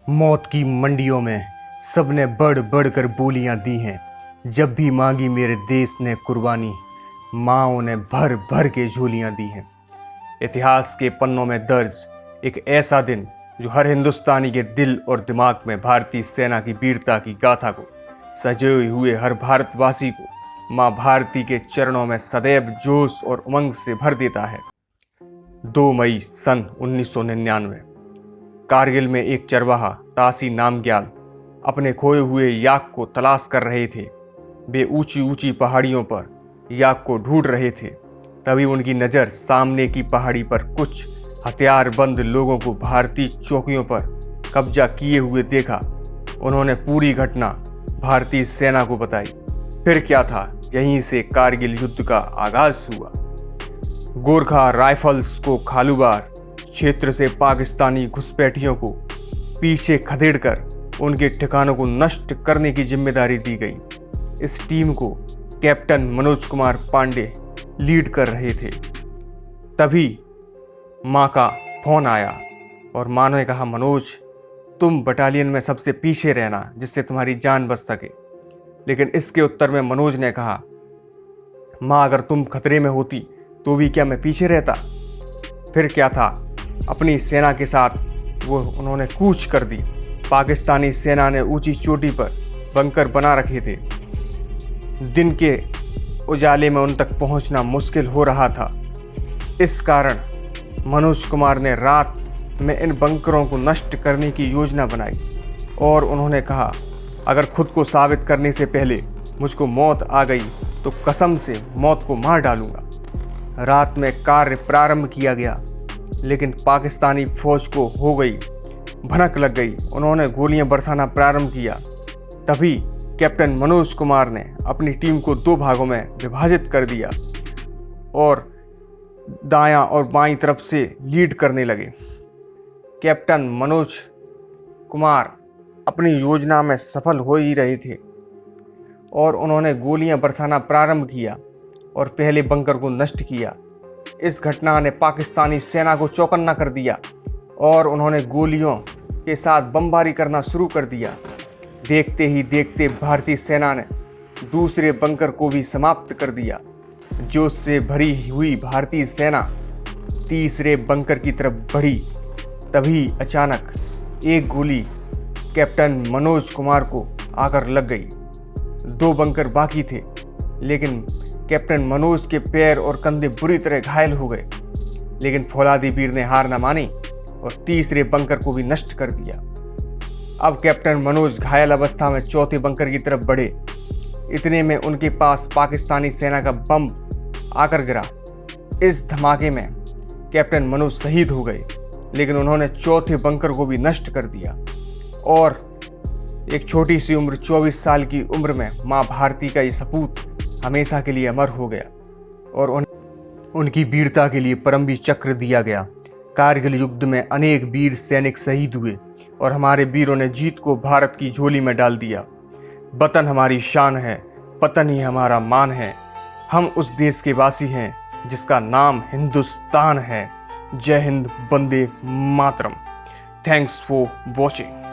मौत की मंडियों में सबने बढ़ बढ़ कर बोलियां दी हैं। जब भी मांगी मेरे देश ने कुर्बानी, माँओं ने भर भर के झोलियां दी हैं। इतिहास के पन्नों में दर्ज एक ऐसा दिन जो हर हिंदुस्तानी के दिल और दिमाग में भारतीय सेना की वीरता की गाथा को, सजे हुए हर भारतवासी को माँ भारती के चरणों में सदैव जोश और उमंग से भर देता है। 2 मई सन 1999 कारगिल में एक चरवाहा तासी नामग्याल अपने खोए हुए याक को तलाश कर रहे थे। वे ऊंची ऊंची पहाड़ियों पर याक को ढूंढ रहे थे। तभी उनकी नज़र सामने की पहाड़ी पर कुछ हथियारबंद लोगों को भारतीय चौकियों पर कब्जा किए हुए देखा। उन्होंने पूरी घटना भारतीय सेना को बताई। फिर क्या था, यहीं से कारगिल युद्ध का आगाज हुआ। गोरखा राइफल्स को खालूबार क्षेत्र से पाकिस्तानी घुसपैठियों को पीछे खदेड़कर उनके ठिकानों को नष्ट करने की जिम्मेदारी दी गई। इस टीम को कैप्टन मनोज कुमार पांडे लीड कर रहे थे। तभी माँ का फोन आया और माँ ने कहा, मनोज, तुम बटालियन में सबसे पीछे रहना जिससे तुम्हारी जान बच सके। लेकिन इसके उत्तर में मनोज ने कहा, माँ, अगर तुम खतरे में होती तो भी क्या मैं पीछे रहता? फिर क्या था, अपनी सेना के साथ उन्होंने कूच कर दी। पाकिस्तानी सेना ने ऊंची चोटी पर बंकर बना रखे थे। दिन के उजाले में उन तक पहुंचना मुश्किल हो रहा था। इस कारण मनोज कुमार ने रात में इन बंकरों को नष्ट करने की योजना बनाई और उन्होंने कहा, अगर खुद को साबित करने से पहले मुझको मौत आ गई तो कसम से मौत को मार डालूंगा। रात में कार्य प्रारंभ किया गया, लेकिन पाकिस्तानी फौज को हो गई भनक लग गई। उन्होंने गोलियां बरसाना प्रारंभ किया। तभी कैप्टन मनोज कुमार ने अपनी टीम को 2 भागों में विभाजित कर दिया और दायां और बाईं तरफ से लीड करने लगे। कैप्टन मनोज कुमार अपनी योजना में सफल हो ही रहे थे और उन्होंने गोलियां बरसाना प्रारंभ किया और पहले बंकर को नष्ट किया। इस घटना ने पाकिस्तानी सेना को चौकन्ना कर दिया और उन्होंने गोलियों के साथ बमबारी करना शुरू कर दिया। देखते ही देखते भारतीय सेना ने दूसरे बंकर को भी समाप्त कर दिया। जोश से भरी हुई भारतीय सेना तीसरे बंकर की तरफ बढ़ी। तभी अचानक एक गोली कैप्टन मनोज कुमार को आकर लग गई। 2 बंकर बाकी थे, लेकिन कैप्टन मनोज के पैर और कंधे बुरी तरह घायल हो गए। लेकिन फौलादी वीर ने हार न मानी और तीसरे बंकर को भी नष्ट कर दिया। अब कैप्टन मनोज घायल अवस्था में चौथे बंकर की तरफ बढ़े। इतने में उनके पास पाकिस्तानी सेना का बम आकर गिरा। इस धमाके में कैप्टन मनोज शहीद हो गए, लेकिन उन्होंने चौथे बंकर को भी नष्ट कर दिया और एक छोटी सी उम्र 24 साल की उम्र में माँ भारती का ये सपूत हमेशा के लिए अमर हो गया और उनकी वीरता के लिए परमवीर चक्र दिया गया। कारगिल युद्ध में अनेक वीर सैनिक शहीद हुए और हमारे वीरों ने जीत को भारत की झोली में डाल दिया। वतन हमारी शान है, पतन ही हमारा मान है। हम उस देश के वासी हैं जिसका नाम हिंदुस्तान है। जय हिंद, वंदे मातरम। Thanks for watching.